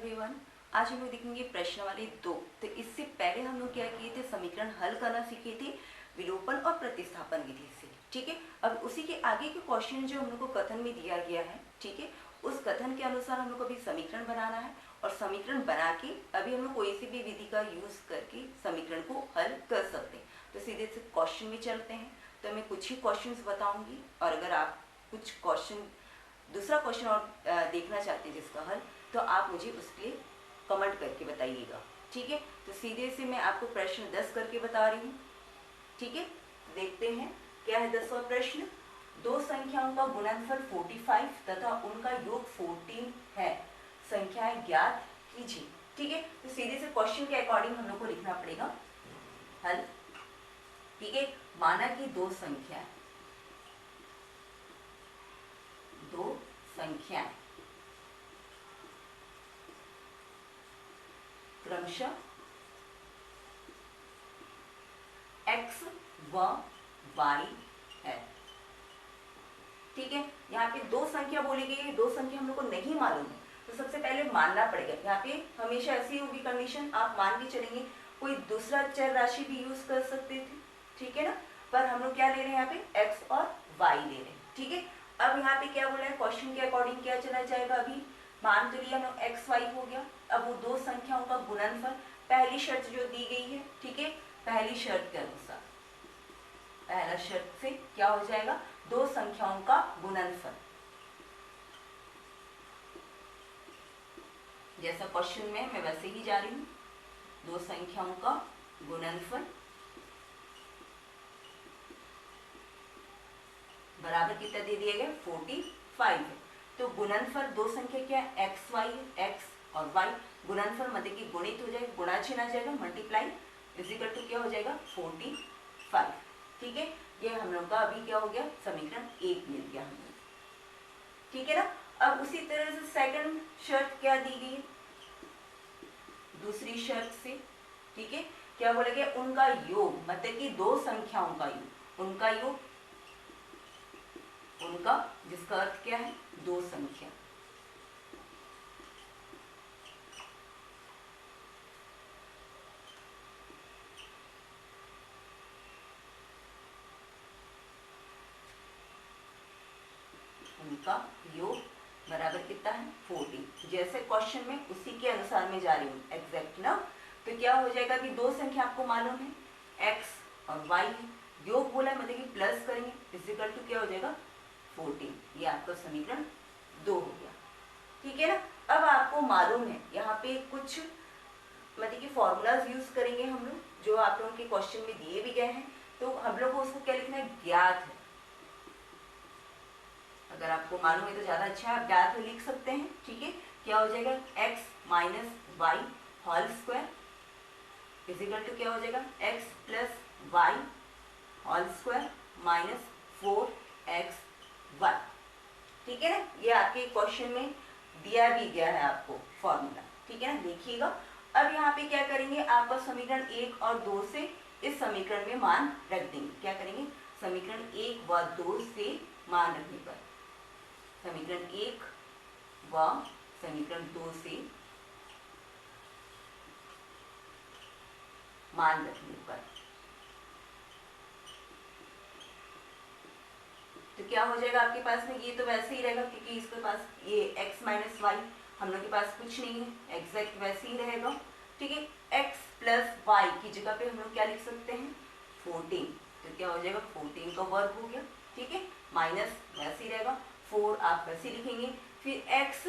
Everyone. आज हम लोग देखेंगे प्रश्न वाले 2। तो इससे पहले हम लोग क्या किए थे, समीकरण हल करना सीखे थे विलोपन और प्रतिस्थापन विधि से। ठीक है, अब उसी के आगे के क्वेश्चन जो हम लोग को कथन में दिया गया है, ठीक है, उस कथन के अनुसार हम लोग को अभी समीकरण बनाना है और समीकरण बना के अभी हम लोग कोई सी भी विधि का यूज करके समीकरण को हल कर सकते हैं। तो सीधे से क्वेश्चन में चलते हैं। तो मैं कुछ ही क्वेश्चन बताऊंगी और अगर आप कुछ क्वेश्चन दूसरा क्वेश्चन और देखना चाहते हैं जिसका हल, तो आप मुझे उसके लिए कमेंट करके बताइएगा। ठीक है, तो सीधे से मैं आपको प्रश्न 10 करके बता रही हूँ। ठीक है, देखते हैं क्या है 10वां प्रश्न। दो संख्याओं का गुणनफल 45 तथा उनका योग 14 है, संख्याएं ज्ञात कीजिए। ठीक है, तो सीधे से क्वेश्चन के अकॉर्डिंग हम लोग को लिखना पड़ेगा हल। ठीक है, माना कि दो संख्याएं क्रमशः x व y है। ठीक है, यहाँ पे दो संख्या बोली गई है, दो संख्या हम लोग को नहीं मालूम है, तो सबसे पहले मानना पड़ेगा। यहाँ पे हमेशा ऐसी होगी कंडीशन, आप मान के चलेंगे कोई दूसरा चर राशि भी यूज कर सकते थे। ठीक है ना, पर हम लोग क्या ले रहे हैं, यहाँ पे x और y ले रहे हैं। ठीक है, अब यहाँ पे क्या बोला है, क्वेश्चन के अकॉर्डिंग क्या चला जाएगा, अभी मान तो लिया ना एक्स वाई हो गया। अब वो दो संख्याओं का गुणनफल, पहली शर्त जो दी गई है, ठीक है, पहली शर्त के अनुसार, पहला शर्त से क्या हो जाएगा, दो संख्याओं का गुणनफल, जैसा क्वेश्चन में मैं वैसे ही जा रही हूं, दो संख्याओं का गुणनफल बराबर कितना दे दिया गया, 45 है। तो गुणनफल दो संख्या क्या है, एक्स वाई, एक्स और वाई, गुणनफल मतलब कि गुणित हो जाएगा, गुणा छिना जाएगा, मल्टीप्लाई इजिकल टू क्या हो जाएगा 45। ठीक है, ये हम लोग का अभी क्या हो गया, समीकरण 1 मिल गया हमें। ठीक है ना, अब उसी तरह से सेकंड शर्त क्या दी गई है, दूसरी शर्त से, ठीक है, क्या बोला गया, उनका योग मतलब कि दो संख्याओं का योग, उनका योग, उनका जिसका अर्थ क्या है, दो संख्या, उनका योग बराबर कितना है, 40। जैसे क्वेश्चन में उसी के अनुसार मैं जा रही हूँ एग्जैक्ट ना। तो क्या हो जाएगा कि दो संख्या आपको मालूम है x और y है, योग बोला मतलब कि प्लस करेंगे, इजिकल टू क्या हो जाएगा 14। ये आपका समीकरण 2 हो गया। ठीक है ना, अब आपको मालूम है यहाँ पे कुछ मतलब कि फॉर्मूलाज यूज करेंगे हम लोग, जो आप लोगों के क्वेश्चन में दिए भी गए हैं। तो हम लोग को उसको क्या लिखना है, ज्ञात है। अगर आपको मालूम है तो ज्यादा अच्छा है, आप ज्ञात है लिख सकते हैं। ठीक है, क्या हो जाएगा, x minus y whole square equal to क्या हो जाएगा, x plus y whole square minus 4xy। ठीक है ना, ये आपके क्वेश्चन में दिया भी गया है आपको फॉर्मूला। ठीक है ना, देखिएगा। अब यहाँ पे क्या करेंगे, आपका समीकरण 1 और 2 से इस समीकरण में मान रख देंगे। क्या करेंगे, समीकरण 1 व 2 से मान रखने पर, समीकरण 1 व समीकरण 2 से मान रखने पर, तो क्या हो जाएगा आपके पास में, ये तो वैसे ही रहेगा क्योंकि इसके पास ये x माइनस वाई हम लोग के पास कुछ नहीं है, एग्जैक्ट वैसे ही रहेगा। ठीक है, x प्लस वाई की जगह पे हम लोग क्या लिख सकते हैं, 14। तो क्या हो जाएगा, 14 का वर्ग हो गया। ठीक है, माइनस वैसे ही रहेगा, 4 आप वैसे लिखेंगे, फिर x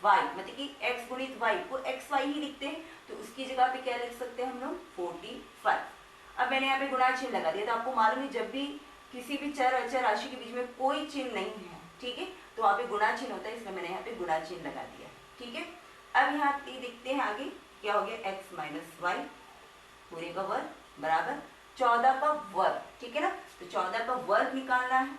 y मतलब कि x गुणित y को x y ही लिखते हैं, तो उसकी जगह पे क्या लिख सकते हैं हम लोग, 45। अब मैंने यहाँ पे गुणा चिन्ह लगा दिया, तो आपको मालूम है जब भी किसी भी चर अचर राशि के बीच में कोई चिन्ह नहीं है, ठीक है, तो वहाँ पे गुणा चिन्ह होता है, इसलिए मैंने यहाँ पे गुणा चिन्ह लगा दिया। ठीक है, अब यहाँ पे देखते हैं आगे क्या हो गया, x माइनस वाई पूरे का वर्ग बराबर 14 का वर्ग। ठीक है ना, तो 14 का वर्ग निकालना है।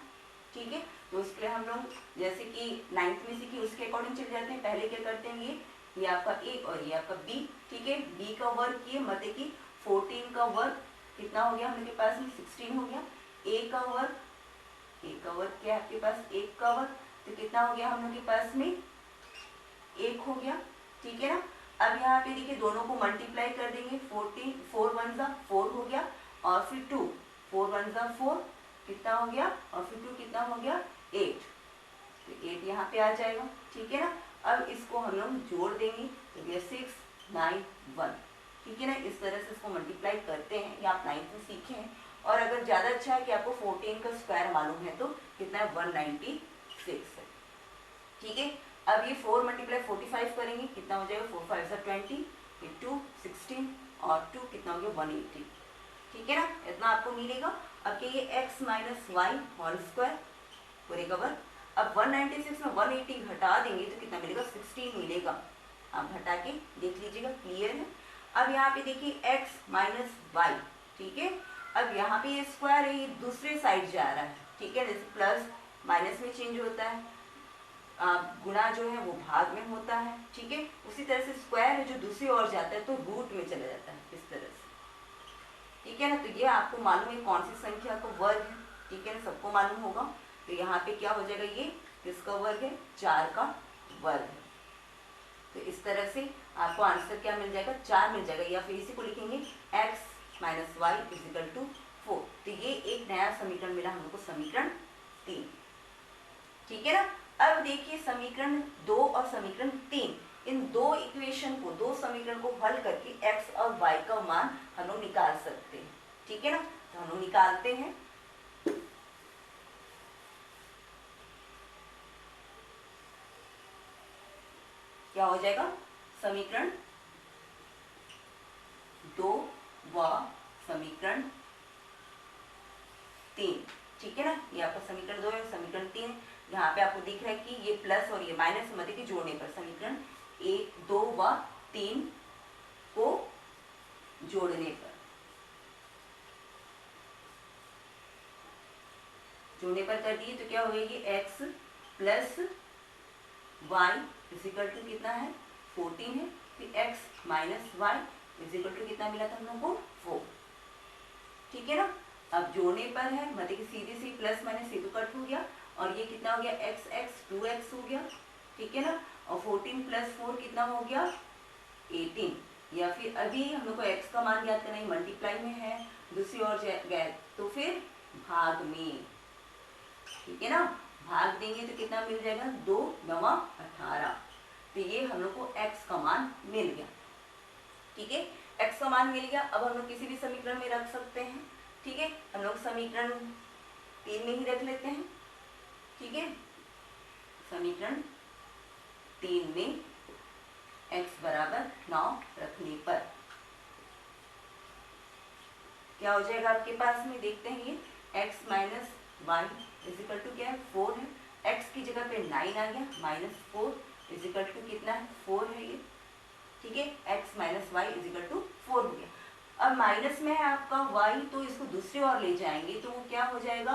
ठीक है, तो उसके लिए हम लोग जैसे कि 9th में सीखी उसके अकॉर्डिंग चले जाते हैं। पहले क्या करते हैं, ये आपका a और ये आपका b। ठीक है, b का वर्ग किए मतलब कि 14 का वर्ग कितना हो गया हम लोग के पास में, 16 हो गया। a का वर्ग क्या है आपके पास, 1 का वर्ग, तो कितना हो गया हम लोग के पास में, 1 हो गया। ठीक है ना, अब यहाँ पे देखिए दोनों को मल्टीप्लाई कर देंगे, 14, 4 1 जा 4 हो गया, और फिर 2, 4 1 जा 4 कितना हो गया, और फिर 2 कितना हो गया 8, तो 8 यहाँ पे आ जाएगा, ठीक है ना। अब इसको हम लोग जोड़ देंगे तो ये 6 9 1, ठीक है ना। इस तरह से इसको मल्टीप्लाई करते हैं, ये आप 9th में सीखे हैं। और अगर ज़्यादा अच्छा है कि आपको 14 का स्क्वायर मालूम है तो कितना है 196 है, ठीक है। अब ये 4 मल्टीप्लाई 45 करेंगे, कितना हो जाएगा 4 5 जा 20, फिर 2 16 और 2 कितना हो गया 180, ठीक है ना। इतना आपको मिलेगा। अब क्या ये x minus y whole square पूरे का वर्ग। अब 196 में 180 घटा देंगे तो कितना मिलेगा 16 मिलेगा। आप घटा के देख लीजिएगा, क्लियर है। अब यहाँ पे देखिए x माइनस वाई, ठीक है। अब यहाँ पे ये स्क्वायर है, ये दूसरे साइड जा रहा है, ठीक है। जैसे प्लस माइनस में चेंज होता है, गुणा जो है वो भाग में होता है, ठीक है। उसी तरह से स्क्वायर है जो दूसरी ओर जाता है तो रूट में चला जाता है, इस तरह से, ठीक है ना। तो ये आपको मालूम है कौन सी संख्या का वर्ग है, ठीक है ना, सबको मालूम होगा। तो यहाँ पे क्या हो जाएगा, ये किसका वर्ग है 4 का वर्ग है। तो इस तरह से आपको आंसर क्या मिल जाएगा 4 मिल जाएगा, या फिर इसी को लिखेंगे x minus y equal to 4। तो ये एक नया समीकरण मिला हम लोग को, समीकरण 3, ठीक है ना। अब देखिए समीकरण 2 और समीकरण 3, इन दो इक्वेशन को, दो समीकरण को हल करके x और y का मान हम लोग निकाल सकते हैं, ठीक है ना। तो हम लोग निकालते हैं। क्या हो जाएगा, समीकरण 2 व समीकरण 3, ठीक है ना। ये आपका समीकरण 2 है, समीकरण 3। यहाँ पे आपको दिख रहा है कि ये प्लस और ये माइनस मत के जोड़ने पर समीकरण 1 2 व 3 को जोड़ने पर कर दिए तो क्या होगी, x plus y equal to कितना है 14 है, फिर x minus y equal to कितना मिला था हम लोग को 4, ठीक है ना। अब जोड़ने पर है, मतलब कि सीधे सी प्लस माइनस से तो कट हो गया, और ये कितना हो गया x x 2x हो गया, ठीक है ना। और 14 प्लस 4 कितना हो गया 18, या फिर अभी हम लोग को x का मान ज्ञात करना है, मल्टीप्लाई में है, दूसरी ओर गए तो फिर भाग में, ठीक है ना। भाग देंगे तो कितना मिल जाएगा 2 9 18। तो ये हम लोग को x का मान मिल गया, ठीक है। x का मान मिल गया। अब हम लोग किसी भी समीकरण में रख सकते हैं, ठीक है। हम लोग समीकरण 3 में ही रख लेते हैं, ठीक है। समीकरण 3 में x बराबर 9 रखने पर क्या हो जाएगा आपके पास में, देखते हैं। ये x minus y equal to क्या है 4 है, x की जगह पे 9 आ गया, माइनस 4 इजिकल टू कितना है 4 है ये, ठीक है। x minus y equal to 4 हो गया। अब माइनस में है आपका y, तो इसको दूसरी ओर ले जाएंगे तो वो क्या हो जाएगा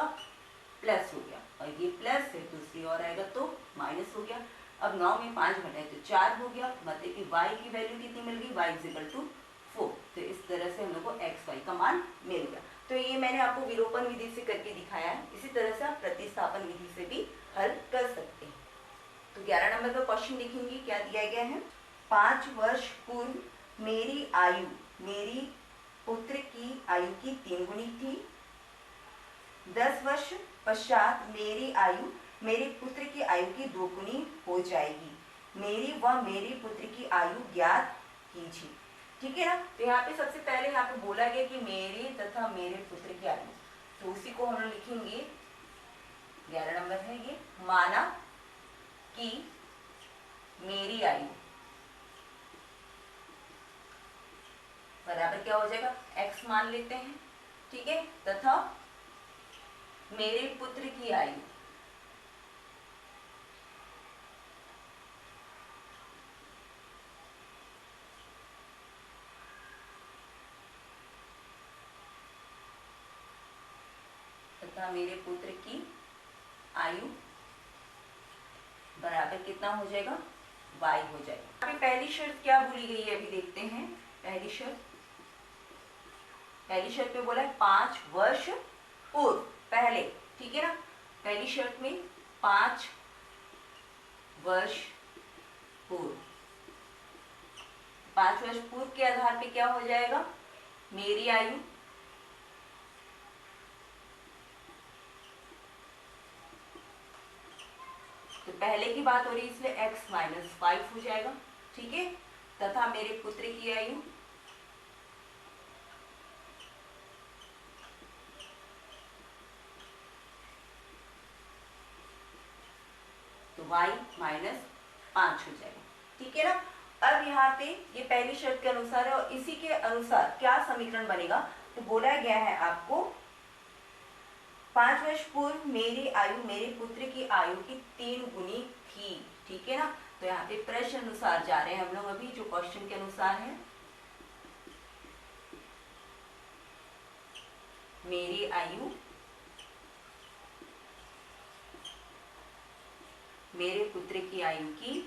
प्लस हो गया, और ये प्लस है दूसरी ओर आएगा तो माइनस हो गया। अब 9 में 5 घटाए तो 4 हो गया, मतलब कि y की वैल्यू कितनी मिल गई, y इजिकल टू 4। तो इस तरह से हम लोग को x y का मान मिल गया। तो ये मैंने आपको विलोपन विधि से करके दिखाया है, इसी तरह से आप प्रतिस्थापन विधि से भी हल कर सकते हैं। तो 11 नंबर का क्वेश्चन लिखेंगे, क्या दिया गया है। 5 वर्ष पूर्व मेरी आयु मेरी पुत्र की आयु की 3 गुनी थी। 10 वर्ष पश्चात मेरी आयु मेरे पुत्र की आयु की 2 गुनी हो जाएगी। मेरी व मेरे पुत्र की आयु ज्ञात कीजिए, ठीक है ना। तो यहाँ पे सबसे पहले यहाँ पे बोला गया कि मेरे तथा मेरे पुत्र की आयु, तो उसी को हम लोग लिखेंगे, 11 नंबर है ये। माना कि मेरी आयु बराबर क्या हो जाएगा x मान लेते हैं, ठीक है, तथा मेरे पुत्र की आयु तथा मेरे पुत्र की आयु बराबर कितना हो जाएगा y हो जाएगा। अभी पहली शर्त क्या भूली गई है, अभी देखते हैं। पहली शर्त में बोला है 5 वर्ष पूर्व, पहले, ठीक है ना। पहली शर्त में 5 वर्ष पूर्व, 5 वर्ष पूर्व के आधार पे क्या हो जाएगा, मेरी आयु तो पहले की बात हो रही है इसलिए x माइनस 5 हो जाएगा, ठीक है, तथा मेरे पुत्र की आयु तो y माइनस 5 हो जाएगा, ठीक है ना। अब यहाँ पे ये पहली शर्त के अनुसार है और इसी के अनुसार क्या समीकरण बनेगा, तो बोला गया है आपको 5 वर्ष पूर्व मेरी आयु मेरे पुत्र की आयु की 3 गुनी थी, ठीक है ना। तो यहाँ पे प्रश्न अनुसार जा रहे हैं हम लोग अभी, जो क्वेश्चन के अनुसार है, मेरी आयु मेरे पुत्र की आयु की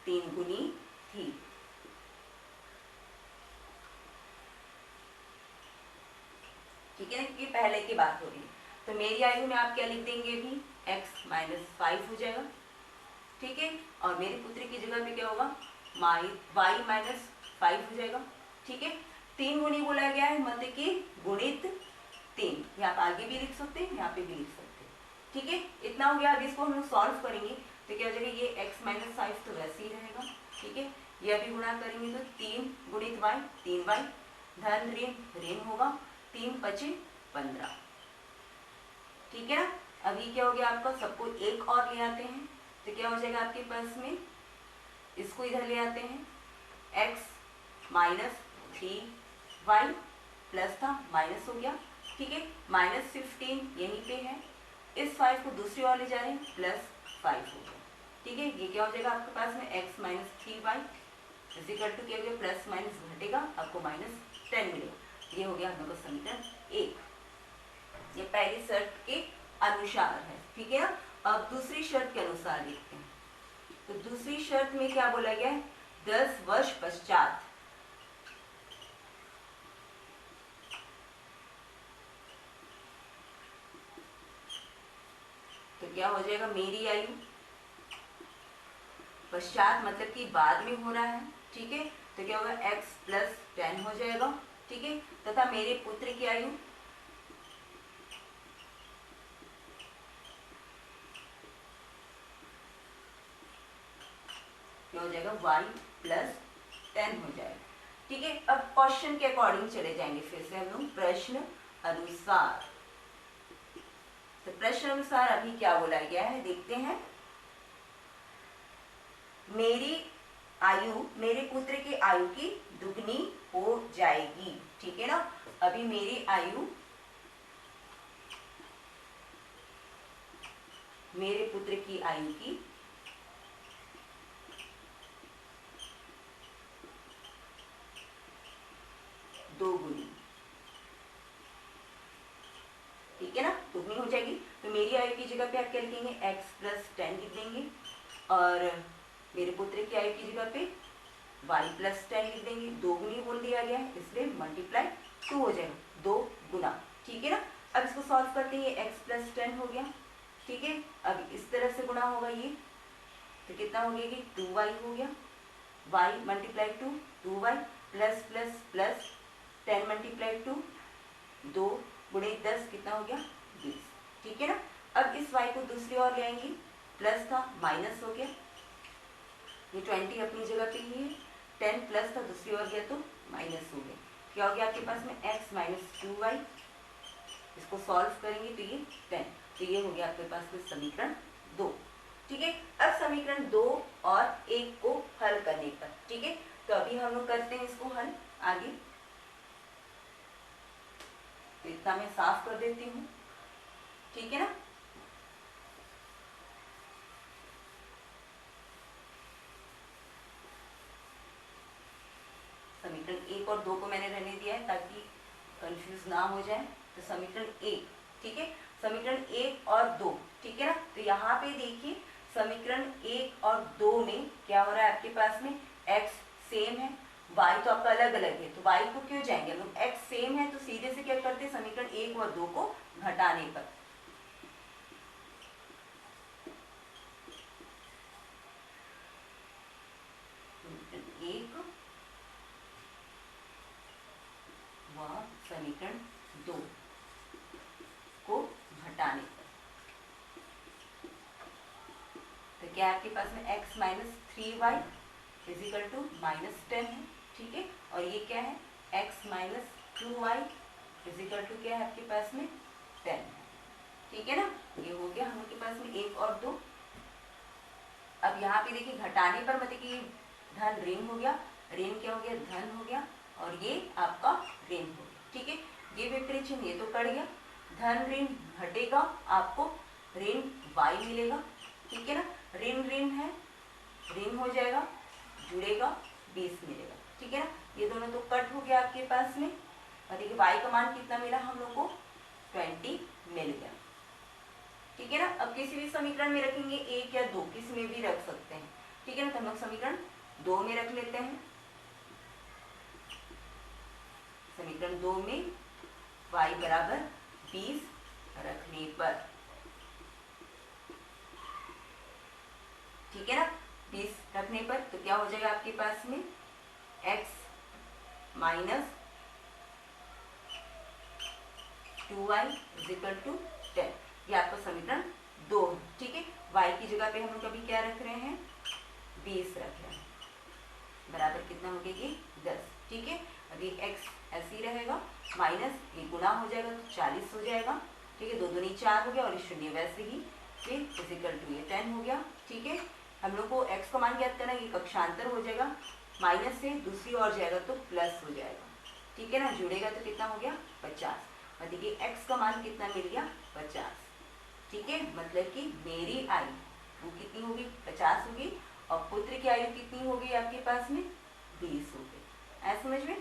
3 गुनी थी, ठीक है ना, क्योंकि पहले की बात हो रही है। तो मेरी आयु में आप क्या लिख देंगे अभी, x माइनस 5 हो जाएगा, ठीक है, और मेरे पुत्र की जगह पे क्या होगा, y माइनस 5 हो जाएगा, ठीक है। 3 गुनी बोला गया है, मतलब कि गुणित 3, यहाँ पे आगे भी लिख सकते हैं, यहाँ पे भी लिख सकते हैं, ठीक है। इतना हो गया। अब इसको हम लोग सॉल्व करेंगे तो क्या हो जाएगा, ये x माइनस 5 तो वैसे ही रहेगा, ठीक है। ये अभी गुणा करेंगे तो 3 गुणित y 3y, धन ऋण ऋण होगा, 3 पचे 15, ठीक है ना। अभी क्या हो गया आपका, सबको एक और ले आते हैं तो क्या हो जाएगा आपके पास में, इसको इधर ले आते हैं, x माइनस 3y प्लस था माइनस हो गया, ठीक है, माइनस 15 यहीं पे है, इस 5 को दूसरी ओर ले जा रहे हैं, प्लस 5 हो गया, ठीक है। ये क्या हो जाएगा आपके पास में, x minus 3y is equal to क्या हो गया, प्लस माइनस घटेगा, आपको माइनस 10 मिलेगा। ये हो गया हम लोग का समीकरण 1, ये पहली शर्त के अनुसार है, ठीक है ना। अब दूसरी शर्त के अनुसार देखते हैं, तो दूसरी शर्त में क्या बोला गया है, 10 वर्ष पश्चात तो क्या हो जाएगा, मेरी आयु पश्चात मतलब कि बाद में हो रहा है, ठीक है, तो क्या होगा, x प्लस 10 हो जाएगा, ठीक है, तथा मेरे पुत्र की आयु क्या हो जाएगा, y प्लस 10 हो जाएगा, ठीक है। अब क्वेश्चन के अकॉर्डिंग चले जाएंगे, फिर से हम लोग प्रश्न अनुसार। तो प्रश्न अनुसार अभी क्या बोला गया है देखते हैं, मेरी आयु मेरे पुत्र की आयु की दुगनी हो जाएगी, ठीक है ना। अभी मेरी आयु मेरे पुत्र की आयु की दोगुनी, ठीक है ना, दुगनी हो जाएगी। तो मेरी आयु की जगह पे आप क्या लिखेंगे, x प्लस 10 लिख देंगे, और मेरे पुत्र की आयु की जगह पे y प्लस 10 लिख देंगे, दोगुनी बोल दिया गया है इसलिए मल्टीप्लाई 2 हो जाएगा, 2 गुना, ठीक है ना। अब इसको सॉल्व करते हैं, ये x प्लस 10 हो गया, ठीक है। अब इस तरह से गुना होगा ये, तो कितना हो गया, 2y हो गया, y multiply 2 2y plus plus plus 10 multiply 2 2 गुणे 10 कितना हो गया, 20, ठीक है ना। अब इस y को दूसरी ओर ले आएंगे, प्लस था माइनस हो गया, ये 20 अपनी जगह पे ही है, 10 प्लस था दूसरी ओर गया तो माइनस हो गया, क्या हो गया आपके पास में, x माइनस 2y, इसको सॉल्व करेंगे तो ये 10, तो ये हो गया आपके पास में समीकरण 2, ठीक है। अब समीकरण 2 और 1 को हल करने पर, ठीक है, तो अभी हम लोग करते हैं इसको हल आगे, तो इतना मैं साफ कर देती हूँ, ठीक है ना। समीकरण 1 और 2 को मैंने रहने दिया है ताकि कंफ्यूज ना हो जाए। तो समीकरण 1, ठीक है, समीकरण 1 और 2, ठीक है ना। तो यहाँ पे देखिए समीकरण 1 और 2 में क्या हो रहा है आपके पास में, x सेम है, y तो आपका अलग अलग है, तो y को क्यों जाएंगे हम लोग, x सेम है तो सीधे से क्या करते हैं, समीकरण 1 और 2 को घटाने पर समीकरण 2 को घटाने पर, तो क्या है आपके पास में x minus 3y is equal to -10 है, ठीक है। और ये क्या है x minus 2y is equal to क्या है आपके पास में 10 है, ठीक है ना। ये हो गया हम लोग के पास में 1 और 2। अब यहाँ पे देखिए घटाने पर मतलब कि धन ऋण हो गया, ऋण क्या हो गया धन हो गया, और ये आपका ऋण हो गया, ठीक है। ये विपरीत चिन्ह ये तो कट गया, धन ऋण घटेगा, आपको ऋण y मिलेगा, ठीक है ना। ऋण ऋण है, ऋण हो जाएगा, जुड़ेगा 20 मिलेगा, ठीक है ना। ये दोनों तो कट हो गया आपके पास में, और देखिए y का मान कितना मिला हम लोग को 20 मिल गया, ठीक है ना। अब किसी भी समीकरण में रखेंगे 1 या 2, किसी में भी रख सकते हैं, ठीक है ना। तो हम लोग समीकरण 2 में रख लेते हैं। समीकरण 2 में y बराबर 20 रखने पर, ठीक है ना, 20 रखने पर तो क्या हो जाएगा आपके पास में x minus 2y is equal to 10। ये आपका समीकरण 2 है, ठीक है। y की जगह पे हम लोग अभी क्या रख रहे हैं 20 रख रहे हैं, बराबर कितना हो गया ये 10, ठीक है। अब ये x ऐसे ही रहेगा, माइनस ये गुना हो जाएगा तो 40 हो जाएगा, ठीक है। 2 दूनी 4 हो गया, और ये शून्य वैसे ही फिर इजिकल टू ये 10 हो गया, ठीक है। हम लोग को x का मान ज्ञात करना है, ये कक्षांतर हो जाएगा, माइनस से दूसरी ओर जाएगा तो प्लस हो जाएगा, ठीक है ना। जुड़ेगा तो कितना हो गया 50, और देखिए x का मान कितना मिल गया 50, ठीक है। मतलब कि मेरी आयु वो कितनी होगी 50 होगी, और पुत्र की आयु कितनी होगी आपके पास में 20 होगी। ऐसा समझ में।